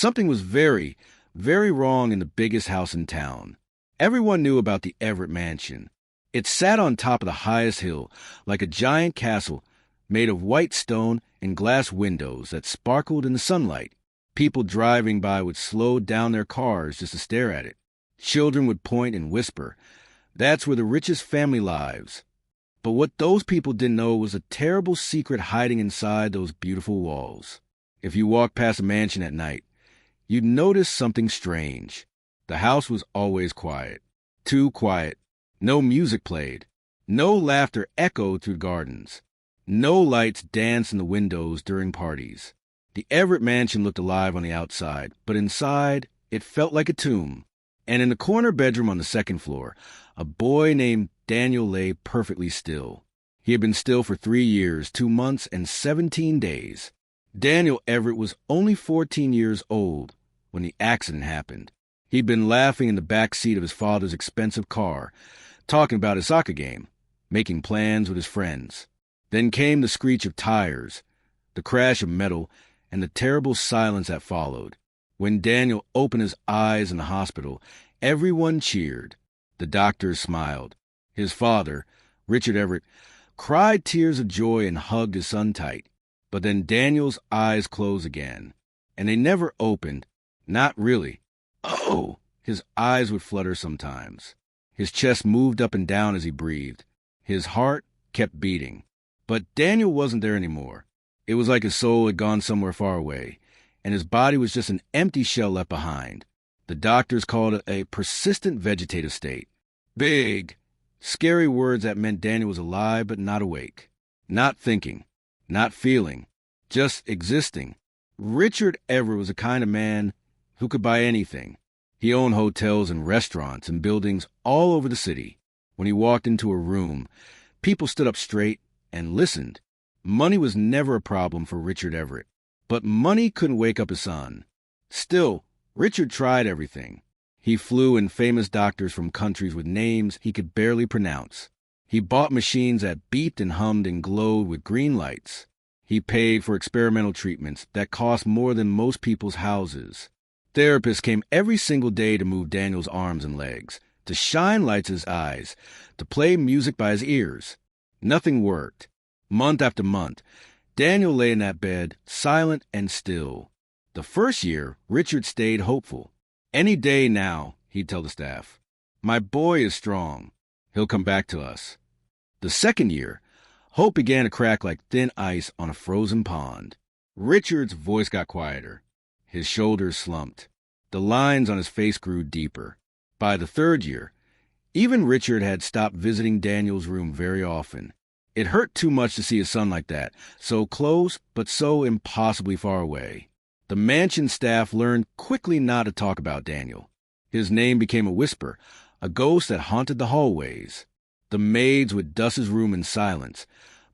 Something was very, very wrong in the biggest house in town. Everyone knew about the Everett Mansion. It sat on top of the highest hill, like a giant castle made of white stone and glass windows that sparkled in the sunlight. People driving by would slow down their cars just to stare at it. Children would point and whisper, "That's where the richest family lives." But what those people didn't know was a terrible secret hiding inside those beautiful walls. If you walked past a mansion at night, you'd notice something strange. The house was always quiet. Too quiet. No music played. No laughter echoed through gardens. No lights danced in the windows during parties. The Everett Mansion looked alive on the outside, but inside, it felt like a tomb. And in the corner bedroom on the second floor, a boy named Daniel lay perfectly still. He had been still for 3 years, 2 months, and 17 days. Daniel Everett was only 14 years old when the accident happened. He'd been laughing in the back seat of his father's expensive car, talking about his soccer game, making plans with his friends. Then came the screech of tires, the crash of metal, and the terrible silence that followed. When Daniel opened his eyes in the hospital, everyone cheered. The doctors smiled. His father, Richard Everett, cried tears of joy and hugged his son tight. But then Daniel's eyes closed again, and they never opened. Not really. Oh! His eyes would flutter sometimes. His chest moved up and down as he breathed. His heart kept beating. But Daniel wasn't there anymore. It was like his soul had gone somewhere far away, and his body was just an empty shell left behind. The doctors called it a persistent vegetative state. Big, scary words that meant Daniel was alive but not awake. Not thinking. Not feeling. Just existing. Richard Everett was the kind of man who could buy anything. He owned hotels and restaurants and buildings all over the city. When he walked into a room, people stood up straight and listened. Money was never a problem for Richard Everett. But money couldn't wake up his son. Still, Richard tried everything. He flew in famous doctors from countries with names he could barely pronounce. He bought machines that beeped and hummed and glowed with green lights. He paid for experimental treatments that cost more than most people's houses. Therapists came every single day to move Daniel's arms and legs, to shine lights in his eyes, to play music by his ears. Nothing worked. Month after month, Daniel lay in that bed, silent and still. The first year, Richard stayed hopeful. "Any day now," he'd tell the staff. "My boy is strong. He'll come back to us." The second year, hope began to crack like thin ice on a frozen pond. Richard's voice got quieter. His shoulders slumped. The lines on his face grew deeper. By the third year, even Richard had stopped visiting Daniel's room very often. It hurt too much to see his son like that, so close but so impossibly far away. The mansion staff learned quickly not to talk about Daniel. His name became a whisper, a ghost that haunted the hallways. The maids would dust his room in silence,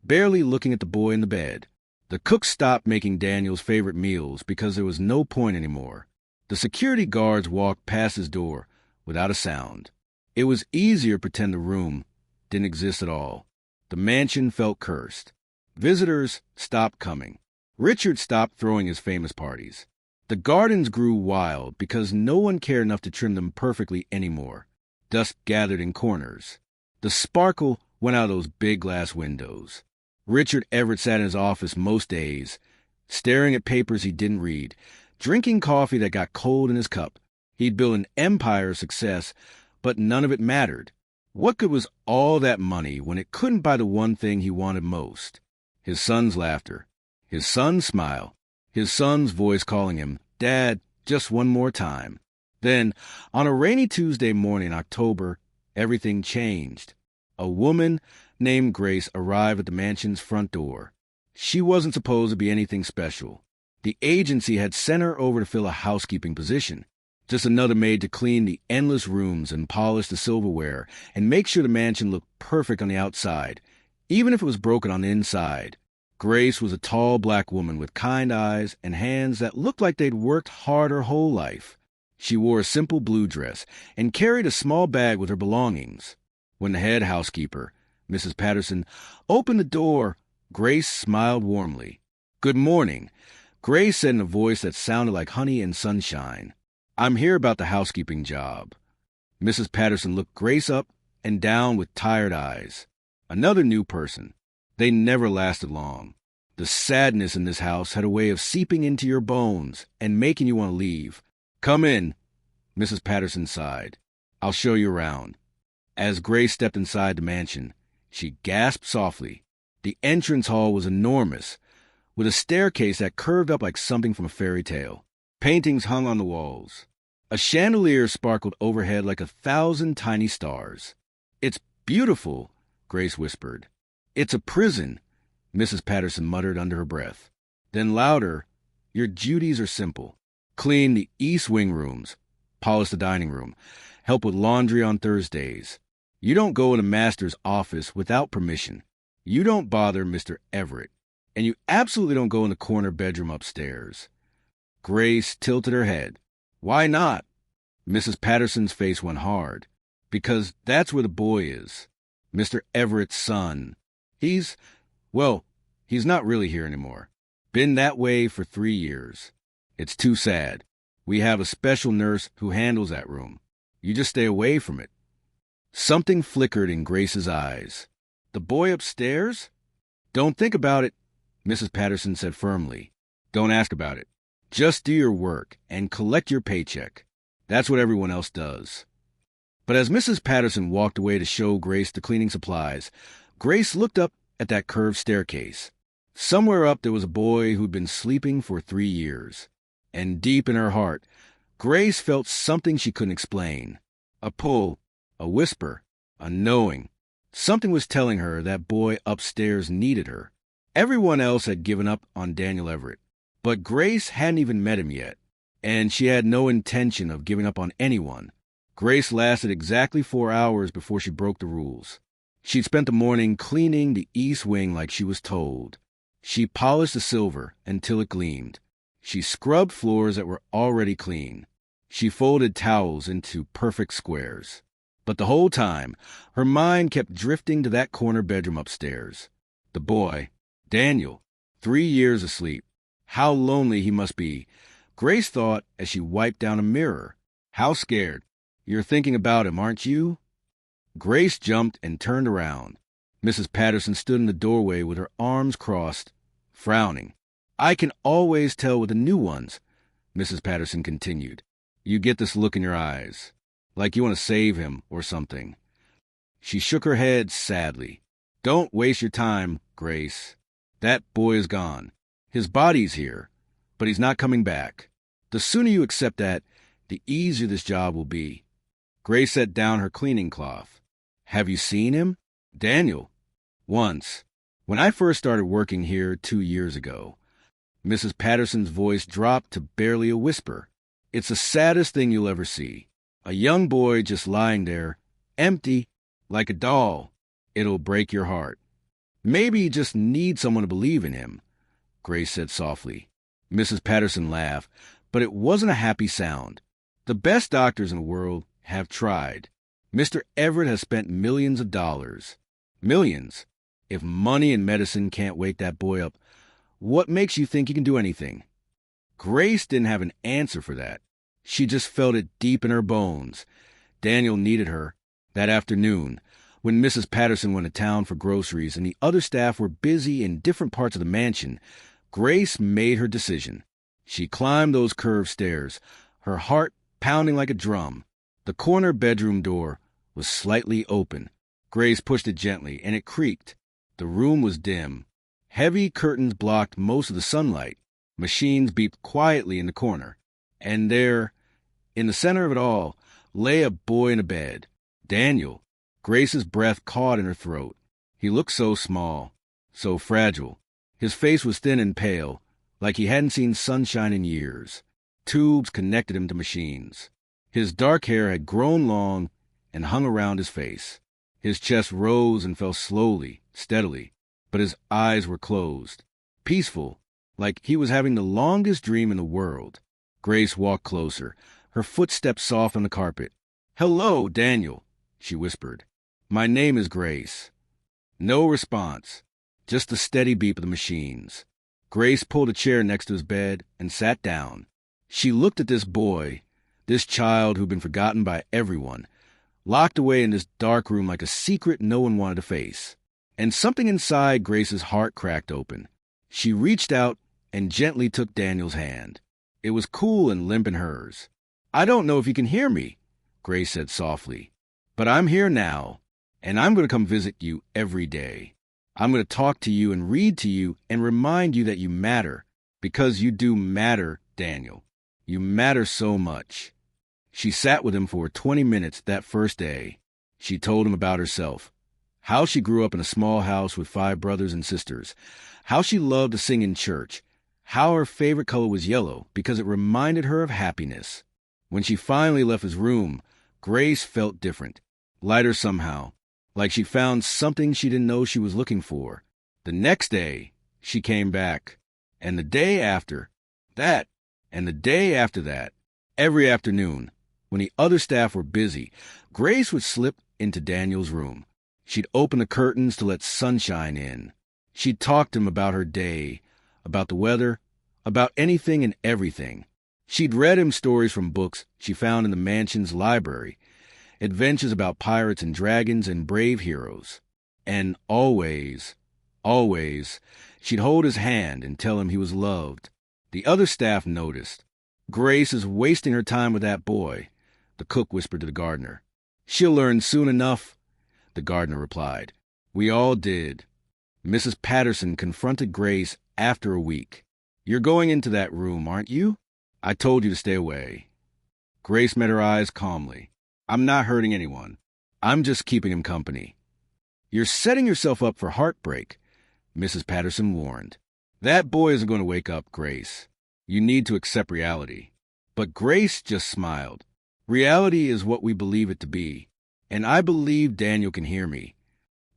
barely looking at the boy in the bed. The cook stopped making Daniel's favorite meals because there was no point anymore. The security guards walked past his door without a sound. It was easier to pretend the room didn't exist at all. The mansion felt cursed. Visitors stopped coming. Richard stopped throwing his famous parties. The gardens grew wild because no one cared enough to trim them perfectly anymore. Dust gathered in corners. The sparkle went out of those big glass windows. Richard Everett sat in his office most days, staring at papers he didn't read, drinking coffee that got cold in his cup. He'd built an empire of success, but none of it mattered. What good was all that money when it couldn't buy the one thing he wanted most? His son's laughter, his son's smile, his son's voice calling him, "Dad, just one more time." Then, on a rainy Tuesday morning in October, everything changed. A woman named Grace arrived at the mansion's front door. She wasn't supposed to be anything special. The agency had sent her over to fill a housekeeping position. Just another maid to clean the endless rooms and polish the silverware and make sure the mansion looked perfect on the outside, even if it was broken on the inside. Grace was a tall black woman with kind eyes and hands that looked like they'd worked hard her whole life. She wore a simple blue dress and carried a small bag with her belongings. When the head housekeeper, Mrs. Patterson, opened the door, Grace smiled warmly. "Good morning. Grace said in a voice that sounded like honey and sunshine, "I'm here about the housekeeping job." Mrs. Patterson looked Grace up and down with tired eyes. Another new person. They never lasted long. The sadness in this house had a way of seeping into your bones and making you want to leave. "Come in," Mrs. Patterson sighed. "I'll show you around." As Grace stepped inside the mansion, she gasped softly. The entrance hall was enormous, with a staircase that curved up like something from a fairy tale. Paintings hung on the walls. A chandelier sparkled overhead like 1,000 tiny stars. "It's beautiful," Grace whispered. "It's a prison," Mrs. Patterson muttered under her breath. Then louder, "Your duties are simple. Clean the east wing rooms, polish the dining room, help with laundry on Thursdays. You don't go in a master's office without permission. You don't bother Mr. Everett. And you absolutely don't go in the corner bedroom upstairs." Grace tilted her head. "Why not?" Mrs. Patterson's face went hard. "Because that's where the boy is. Mr. Everett's son. He's not really here anymore. Been that way for 3 years. It's too sad. We have a special nurse who handles that room. You just stay away from it." Something flickered in Grace's eyes. "The boy upstairs?" "Don't think about it," Mrs. Patterson said firmly. "Don't ask about it. Just do your work and collect your paycheck. That's what everyone else does." But as Mrs. Patterson walked away to show Grace the cleaning supplies, Grace looked up at that curved staircase. Somewhere up there was a boy who'd been sleeping for 3 years. And deep in her heart, Grace felt something she couldn't explain. A pull, a whisper, a knowing. Something was telling her that boy upstairs needed her. Everyone else had given up on Daniel Everett, but Grace hadn't even met him yet, and she had no intention of giving up on anyone. Grace lasted exactly 4 hours before she broke the rules. She'd spent the morning cleaning the east wing like she was told. She polished the silver until it gleamed. She scrubbed floors that were already clean. She folded towels into perfect squares. But the whole time, her mind kept drifting to that corner bedroom upstairs. The boy, Daniel, 3 years asleep. How lonely he must be, Grace thought as she wiped down a mirror. How scared. "You're thinking about him, aren't you?" Grace jumped and turned around. Mrs. Patterson stood in the doorway with her arms crossed, frowning. "I can always tell with the new ones," Mrs. Patterson continued. "You get this look in your eyes, like you want to save him or something." She shook her head sadly. "Don't waste your time, Grace. That boy is gone. His body's here, but he's not coming back. The sooner you accept that, the easier this job will be." Grace set down her cleaning cloth. "Have you seen him?" "Daniel?" "Once. When I first started working here 2 years ago." Mrs. Patterson's voice dropped to barely a whisper. "It's the saddest thing you'll ever see. A young boy just lying there, empty, like a doll. It'll break your heart. Maybe you just need someone to believe in him," Grace said softly. Mrs. Patterson laughed, but it wasn't a happy sound. "The best doctors in the world have tried. Mr. Everett has spent millions of dollars. Millions. If money and medicine can't wake that boy up, what makes you think he can do anything?" Grace didn't have an answer for that. She just felt it deep in her bones. Daniel needed her. That afternoon, when Mrs. Patterson went to town for groceries and the other staff were busy in different parts of the mansion, Grace made her decision. She climbed those curved stairs, her heart pounding like a drum. The corner bedroom door was slightly open. Grace pushed it gently, and it creaked. The room was dim. Heavy curtains blocked most of the sunlight. Machines beeped quietly in the corner. And there, in the center of it all, lay a boy in a bed. Daniel. Grace's breath caught in her throat. He looked so small, so fragile. His face was thin and pale, like he hadn't seen sunshine in years. Tubes connected him to machines. His dark hair had grown long and hung around his face. His chest rose and fell slowly, steadily, but his eyes were closed. Peaceful, like he was having the longest dream in the world. Grace walked closer, her footsteps soft on the carpet. "Hello, Daniel," she whispered. "My name is Grace." No response, just the steady beep of the machines. Grace pulled a chair next to his bed and sat down. She looked at this boy, this child who'd been forgotten by everyone, locked away in this dark room like a secret no one wanted to face. And something inside Grace's heart cracked open. She reached out and gently took Daniel's hand. It was cool and limp in hers. "I don't know if you can hear me," Grace said softly, "but I'm here now, and I'm going to come visit you every day. I'm going to talk to you and read to you and remind you that you matter, because you do matter, Daniel. You matter so much." She sat with him for 20 minutes that first day. She told him about herself, how she grew up in a small house with 5 brothers and sisters, how she loved to sing in church, how her favorite color was yellow because it reminded her of happiness. When she finally left his room, Grace felt different, lighter somehow, like she found something she didn't know she was looking for. The next day, she came back, and the day after that, and the day after that, every afternoon, when the other staff were busy, Grace would slip into Daniel's room. She'd open the curtains to let sunshine in. She'd talk to him about her day, about the weather, about anything and everything. She'd read him stories from books she found in the mansion's library, adventures about pirates and dragons and brave heroes. And always, she'd hold his hand and tell him he was loved. The other staff noticed. "Grace is wasting her time with that boy," the cook whispered to the gardener. "She'll learn soon enough," the gardener replied. We all did. Mrs. Patterson confronted Grace after a week. "You're going into that room, aren't you? I told you to stay away." Grace met her eyes calmly. "I'm not hurting anyone. I'm just keeping him company." "You're setting yourself up for heartbreak," Mrs. Patterson warned. "That boy isn't going to wake up, Grace. You need to accept reality." But Grace just smiled. "Reality is what we believe it to be, and I believe Daniel can hear me."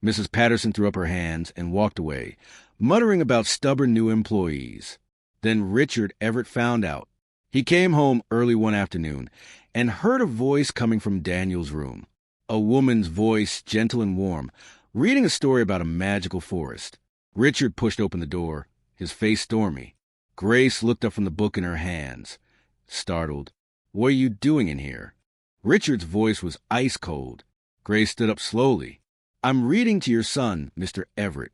Mrs. Patterson threw up her hands and walked away, muttering about stubborn new employees. Then Richard Everett found out. He came home early one afternoon and heard a voice coming from Daniel's room. A woman's voice, gentle and warm, reading a story about a magical forest. Richard pushed open the door, his face stormy. Grace looked up from the book in her hands, startled. "What are you doing in here?" Richard's voice was ice cold. Grace stood up slowly. "I'm reading to your son, Mr. Everett.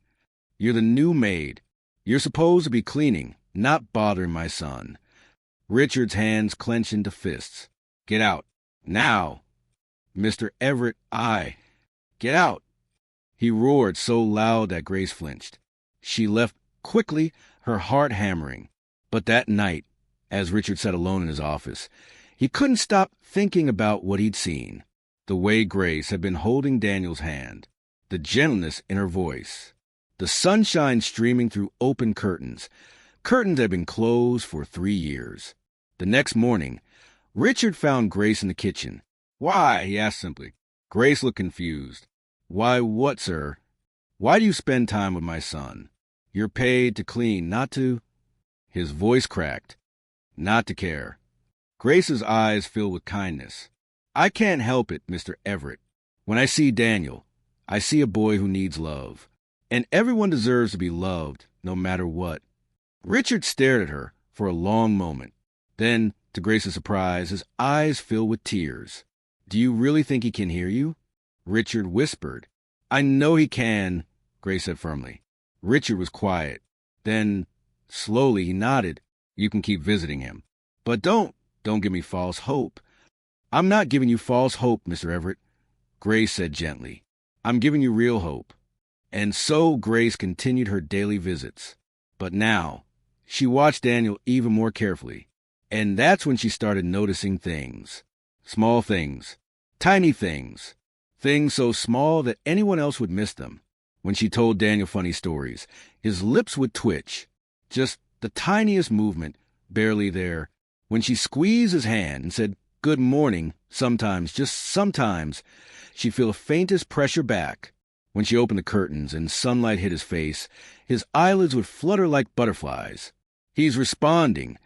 You're the new maid. You're supposed to be cleaning, not bothering my son." Richard's hands clenched into fists. "Get out. Now." "Mr. Everett, Get out." He roared so loud that Grace flinched. She left quickly, her heart hammering. But that night, as Richard sat alone in his office, he couldn't stop thinking about what he'd seen. The way Grace had been holding Daniel's hand, the gentleness in her voice, the sunshine streaming through open curtains that had been closed for 3 years. The next morning, Richard found Grace in the kitchen. "Why?" he asked simply. Grace looked confused. "Why what, sir? Why do you spend time with my son? You're paid to clean, not to—" His voice cracked. "Not to care." Grace's eyes filled with kindness. "I can't help it, Mr. Everett. When I see Daniel, I see a boy who needs love. And everyone deserves to be loved, no matter what." Richard stared at her for a long moment. Then, to Grace's surprise, his eyes filled with tears. "Do you really think he can hear you?" Richard whispered. "I know he can," Grace said firmly. Richard was quiet. Then, slowly, he nodded. "You can keep visiting him. But don't give me false hope." "I'm not giving you false hope, Mr. Everett," Grace said gently. "I'm giving you real hope." And so Grace continued her daily visits. But now, she watched Daniel even more carefully. And that's when she started noticing things. Small things. Tiny things. Things so small that anyone else would miss them. When she told Daniel funny stories, his lips would twitch. Just the tiniest movement, barely there. When she squeezed his hand and said, "Good morning," sometimes, just sometimes, she'd feel the faintest pressure back. When she opened the curtains and sunlight hit his face, his eyelids would flutter like butterflies. "He's responding,"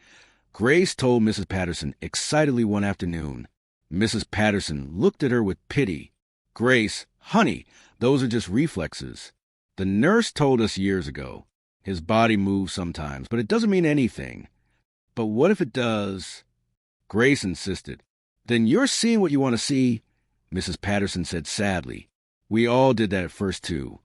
Grace told Mrs. Patterson excitedly one afternoon. Mrs. Patterson looked at her with pity. "Grace, honey, those are just reflexes. The nurse told us years ago. His body moves sometimes, but it doesn't mean anything. But what if it does? Grace insisted. Then you're seeing what you want to see, Mrs. Patterson said sadly. We all did that at first, too.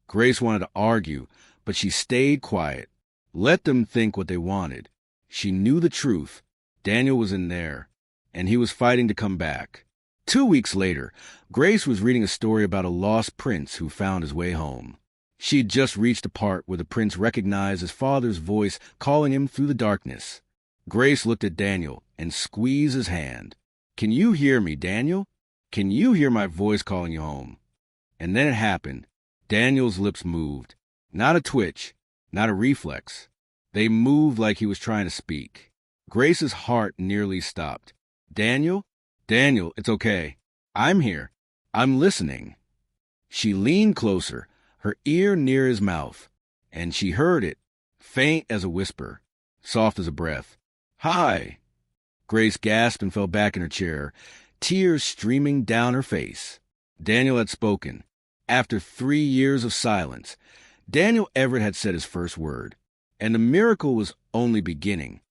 Grace wanted to argue, but she stayed quiet. Let them think what they wanted. She knew the truth. Daniel was in there, and he was fighting to come back. 2 weeks later, Grace was reading a story about a lost prince who found his way home. She'd just reached the part where the prince recognized his father's voice calling him through the darkness. Grace looked at Daniel and squeezed his hand. Can you hear me, Daniel? Can you hear my voice calling you home? And then it happened. Daniel's lips moved. Not a twitch, not a reflex. They moved like he was trying to speak. Grace's heart nearly stopped. Daniel? Daniel, it's okay. I'm here. I'm listening. She leaned closer, her ear near his mouth, and she heard it, faint as a whisper, soft as a breath. Hi! Grace gasped and fell back in her chair, tears streaming down her face. Daniel had spoken. After 3 years of silence, Daniel Everett had said his first word, and the miracle was only beginning.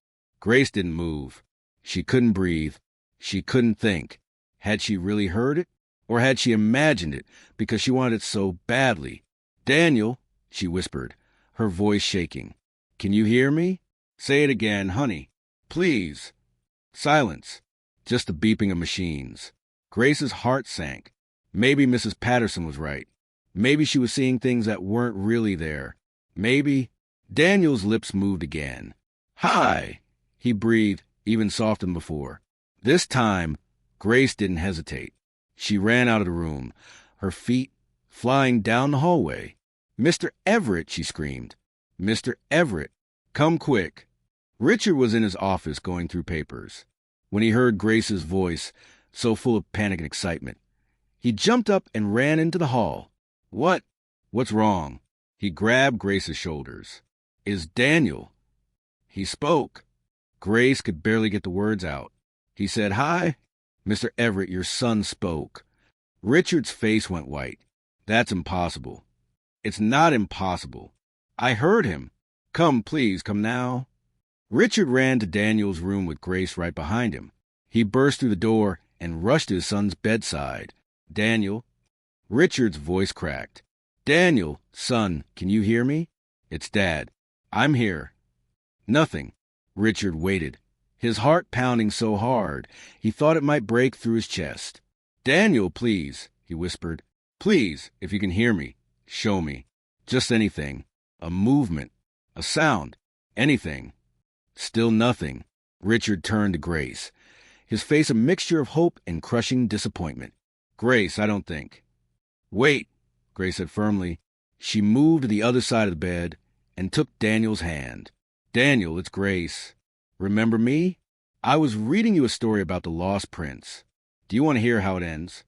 Grace didn't move. She couldn't breathe. She couldn't think. Had she really heard it? Or had she imagined it because she wanted it so badly? Daniel, she whispered, her voice shaking. Can you hear me? Say it again, honey. Please. Silence. Just the beeping of machines. Grace's heart sank. Maybe Mrs. Patterson was right. Maybe she was seeing things that weren't really there. Maybe... Daniel's lips moved again. Hi! He breathed, even softer than before. This time, Grace didn't hesitate. She ran out of the room, her feet flying down the hallway. Mr. Everett, she screamed. Mr. Everett, come quick. Richard was in his office going through papers. When he heard Grace's voice, so full of panic and excitement, he jumped up and ran into the hall. What? What's wrong? He grabbed Grace's shoulders. Is Daniel? He spoke. Grace could barely get the words out. He said, Hi. Mr. Everett, your son spoke. Richard's face went white. That's impossible. It's not impossible. I heard him. Come, please, come now. Richard ran to Daniel's room with Grace right behind him. He burst through the door and rushed to his son's bedside. Daniel. Richard's voice cracked. Daniel, son, can you hear me? It's Dad. I'm here. Nothing. Richard waited, his heart pounding so hard he thought it might break through his chest. Daniel, please, he whispered. Please, if you can hear me, show me. Just anything. A movement. A sound. Anything. Still nothing. Richard turned to Grace, his face a mixture of hope and crushing disappointment. Grace, I don't think. Wait, Grace said firmly. She moved to the other side of the bed and took Daniel's hand. Daniel, it's Grace. Remember me? I was reading you a story about the lost prince. Do you want to hear how it ends?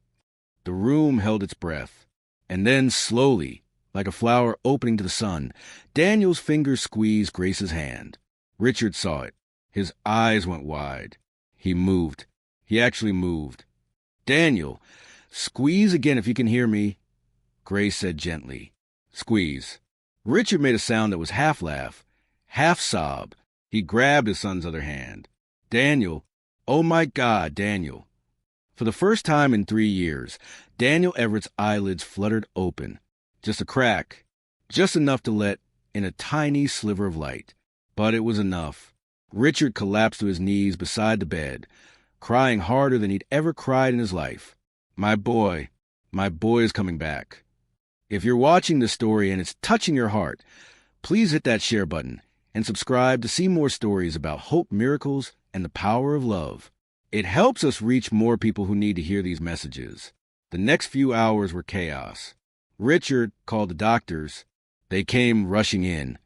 The room held its breath, and then slowly, like a flower opening to the sun, Daniel's fingers squeezed Grace's hand. Richard saw it. His eyes went wide. He moved. He actually moved. Daniel, squeeze again if you can hear me, Grace said gently. Squeeze. Richard made a sound that was half laugh, half sob. He grabbed his son's other hand. Daniel, oh my God, Daniel. For the first time in 3 years, Daniel Everett's eyelids fluttered open. Just a crack. Just enough to let in a tiny sliver of light. But it was enough. Richard collapsed to his knees beside the bed, crying harder than he'd ever cried in his life. My boy is coming back. If you're watching this story and it's touching your heart, please hit that share button and subscribe to see more stories about hope, miracles, and the power of love. It helps us reach more people who need to hear these messages. The next few hours were chaos. Richard called the doctors. They came rushing in,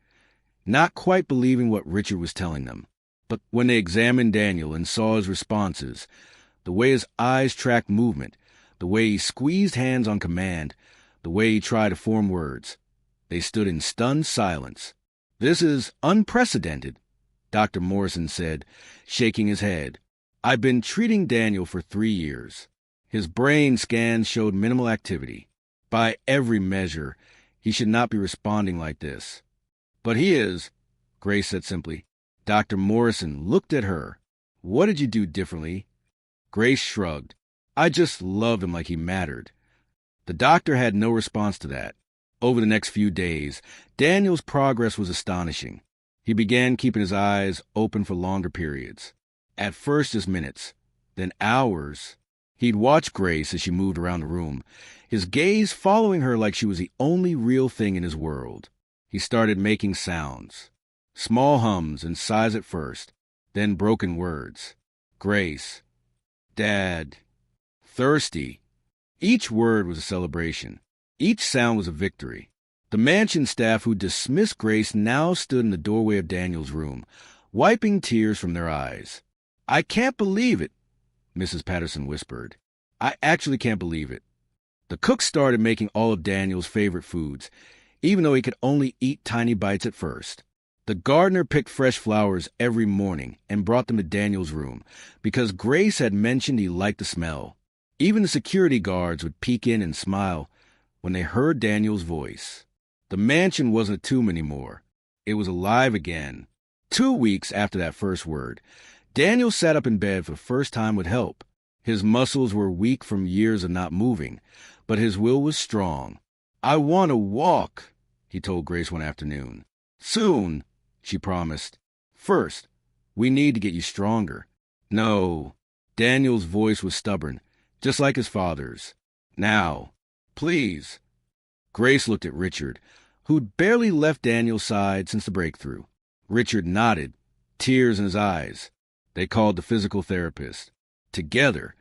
not quite believing what Richard was telling them. But when they examined Daniel and saw his responses, the way his eyes tracked movement, the way he squeezed hands on command, the way he tried to form words, they stood in stunned silence. This is unprecedented, Dr. Morrison said, shaking his head. I've been treating Daniel for 3 years. His brain scans showed minimal activity. By every measure, he should not be responding like this. But he is, Grace said simply. Dr. Morrison looked at her. What did you do differently? Grace shrugged. I just loved him like he mattered. The doctor had no response to that. Over the next few days, Daniel's progress was astonishing. He began keeping his eyes open for longer periods. At first just minutes, then hours. He'd watch Grace as she moved around the room, his gaze following her like she was the only real thing in his world. He started making sounds. Small hums and sighs at first, then broken words. Grace. Dad. Thirsty. Each word was a celebration. Each sound was a victory. The mansion staff who dismissed Grace now stood in the doorway of Daniel's room, wiping tears from their eyes. I can't believe it, Mrs. Patterson whispered. I actually can't believe it. The cook started making all of Daniel's favorite foods, even though he could only eat tiny bites at first. The gardener picked fresh flowers every morning and brought them to Daniel's room because Grace had mentioned he liked the smell. Even the security guards would peek in and smile when they heard Daniel's voice. The mansion wasn't a tomb anymore. It was alive again. 2 weeks after that first word, Daniel sat up in bed for the first time with help. His muscles were weak from years of not moving, but his will was strong. I want to walk, he told Grace one afternoon. Soon, she promised. First, we need to get you stronger. No. Daniel's voice was stubborn, just like his father's. Now, please. Grace looked at Richard, who'd barely left Daniel's side since the breakthrough. Richard nodded, tears in his eyes. They called the physical therapist. Together,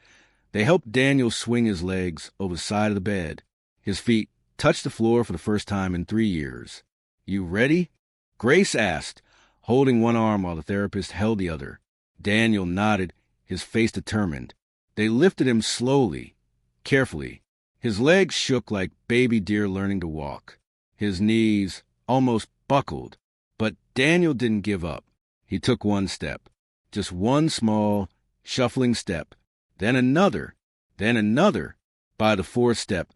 they helped Daniel swing his legs over the side of the bed. His feet touched the floor for the first time in 3 years. You ready? Grace asked, holding one arm while the therapist held the other. Daniel nodded, his face determined. They lifted him slowly, carefully. His legs shook like baby deer learning to walk. His knees almost buckled. But Daniel didn't give up. He took one step. Just one small, shuffling step. Then another. Then another. By the 4th step,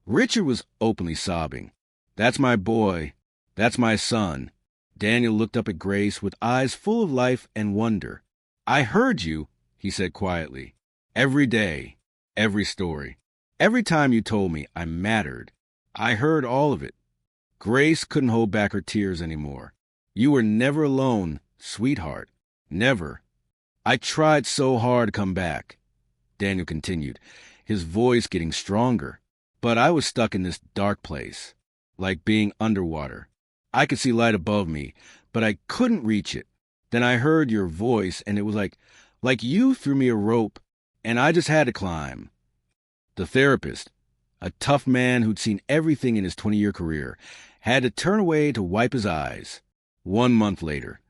Richard was openly sobbing. That's my boy. That's my son. Daniel looked up at Grace with eyes full of life and wonder. I heard you, he said quietly. Every day. Every story. Every time you told me I mattered. I heard all of it. Grace couldn't hold back her tears anymore. You were never alone, sweetheart. Never. I tried so hard to come back, Daniel continued, his voice getting stronger. But I was stuck in this dark place, like being underwater. I could see light above me, but I couldn't reach it. Then I heard your voice, and it was like you threw me a rope, and I just had to climb. The therapist, a tough man who'd seen everything in his 20-year career, had to turn away to wipe his eyes. 1 month later,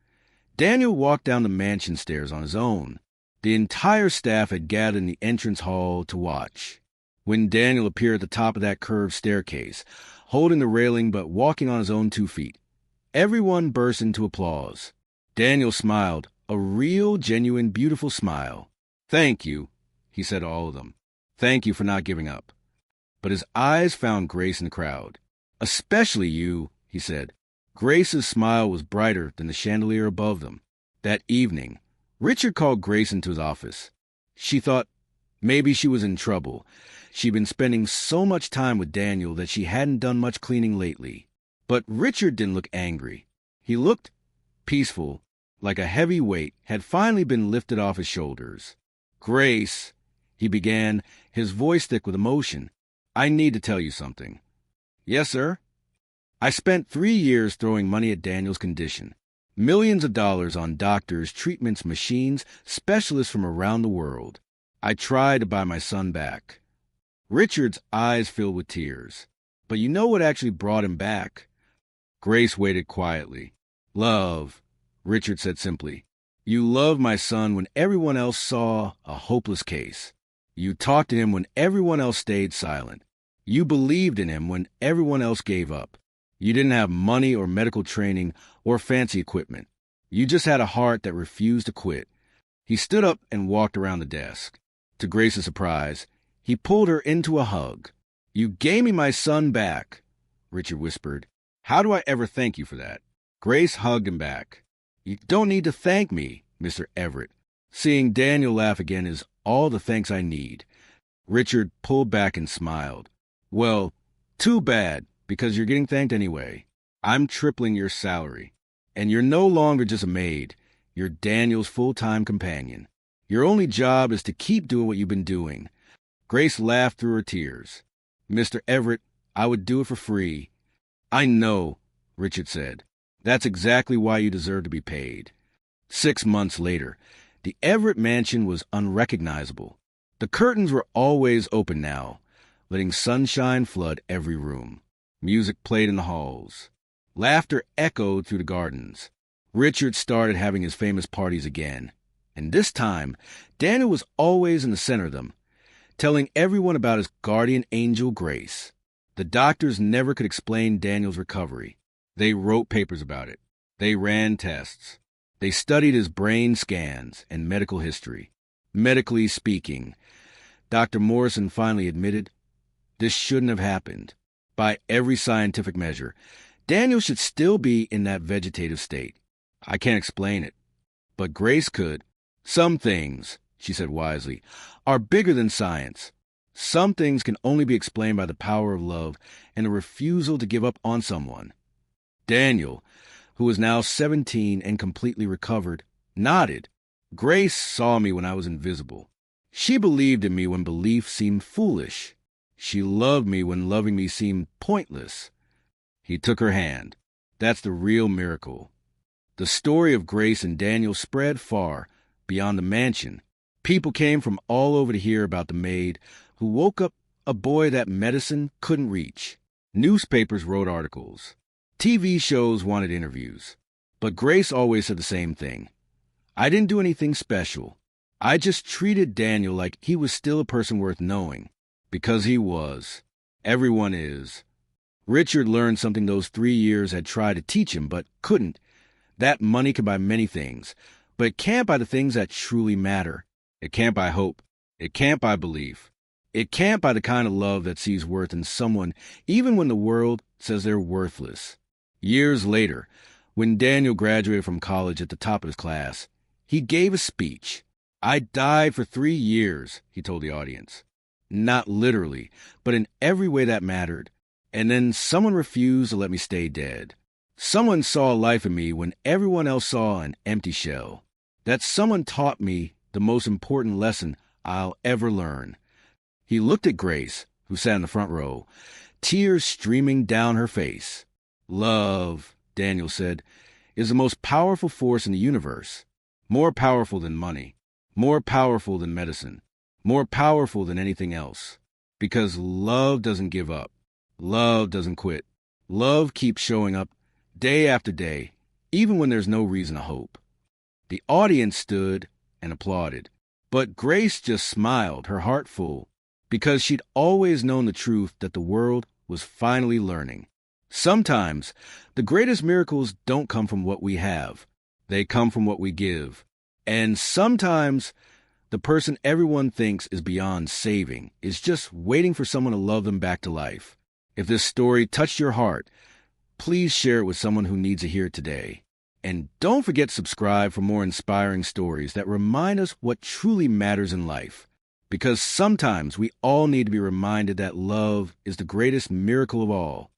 Daniel walked down the mansion stairs on his own. The entire staff had gathered in the entrance hall to watch. When Daniel appeared at the top of that curved staircase, holding the railing but walking on his own 2 feet, everyone burst into applause. Daniel smiled, a real, genuine, beautiful smile. Thank you, he said to all of them. Thank you for not giving up. But his eyes found Grace in the crowd. Especially you, he said. Grace's smile was brighter than the chandelier above them. That evening, Richard called Grace into his office. She thought maybe she was in trouble. She'd been spending so much time with Daniel that she hadn't done much cleaning lately. But Richard didn't look angry. He looked peaceful, like a heavy weight had finally been lifted off his shoulders. Grace, he began, his voice thick with emotion. I need to tell you something. Yes, sir? I spent 3 years throwing money at Daniel's condition. Millions of dollars on doctors, treatments, machines, specialists from around the world. I tried to buy my son back. Richard's eyes filled with tears. But you know what actually brought him back? Grace waited quietly. Love, Richard said simply. You loved my son when everyone else saw a hopeless case. You talked to him when everyone else stayed silent. You believed in him when everyone else gave up. You didn't have money or medical training or fancy equipment. You just had a heart that refused to quit. He stood up and walked around the desk. To Grace's surprise, he pulled her into a hug. You gave me my son back, Richard whispered. How do I ever thank you for that? Grace hugged him back. You don't need to thank me, Mr. Everett. Seeing Daniel laugh again is all the thanks I need. Richard pulled back and smiled. Well, too bad, because you're getting thanked anyway. I'm tripling your salary. And you're no longer just a maid. You're Daniel's full-time companion. Your only job is to keep doing what you've been doing. Grace laughed through her tears. Mr. Everett, I would do it for free. I know, Richard said. That's exactly why you deserve to be paid. 6 months later, the Everett mansion was unrecognizable. The curtains were always open now, letting sunshine flood every room. Music played in the halls. Laughter echoed through the gardens. Richard started having his famous parties again. And this time, Daniel was always in the center of them, telling everyone about his guardian angel, Grace. The doctors never could explain Daniel's recovery. They wrote papers about it. They ran tests. They studied his brain scans and medical history. Medically speaking, Dr. Morrison finally admitted, this shouldn't have happened. By every scientific measure, Daniel should still be in that vegetative state. I can't explain it, but Grace could. Some things, she said wisely, are bigger than science. Some things can only be explained by the power of love and a refusal to give up on someone. Daniel, who was now 17 and completely recovered, nodded. Grace saw me when I was invisible. She believed in me when belief seemed foolish. She loved me when loving me seemed pointless. He took her hand. That's the real miracle. The story of Grace and Daniel spread far beyond the mansion. People came from all over to hear about the maid who woke up a boy that medicine couldn't reach. Newspapers wrote articles. TV shows wanted interviews. But Grace always said the same thing. I didn't do anything special. I just treated Daniel like he was still a person worth knowing. Because he was. Everyone is. Richard learned something those 3 years had tried to teach him, but couldn't. That money can buy many things, but it can't buy the things that truly matter. It can't buy hope. It can't buy belief. It can't buy the kind of love that sees worth in someone, even when the world says they're worthless. Years later, when Daniel graduated from college at the top of his class, he gave a speech. I died for 3 years, he told the audience. Not literally, but in every way that mattered. And then someone refused to let me stay dead. Someone saw life in me when everyone else saw an empty shell. That someone taught me the most important lesson I'll ever learn. He looked at Grace, who sat in the front row, tears streaming down her face. Love, Daniel said, is the most powerful force in the universe. More powerful than money. More powerful than medicine. More powerful than anything else. Because love doesn't give up. Love doesn't quit. Love keeps showing up day after day, even when there's no reason to hope. The audience stood and applauded. But Grace just smiled, her heart full, because she'd always known the truth that the world was finally learning. Sometimes, the greatest miracles don't come from what we have. They come from what we give. And sometimes, the person everyone thinks is beyond saving is just waiting for someone to love them back to life. If this story touched your heart, please share it with someone who needs to hear it today. And don't forget to subscribe for more inspiring stories that remind us what truly matters in life. Because sometimes we all need to be reminded that love is the greatest miracle of all.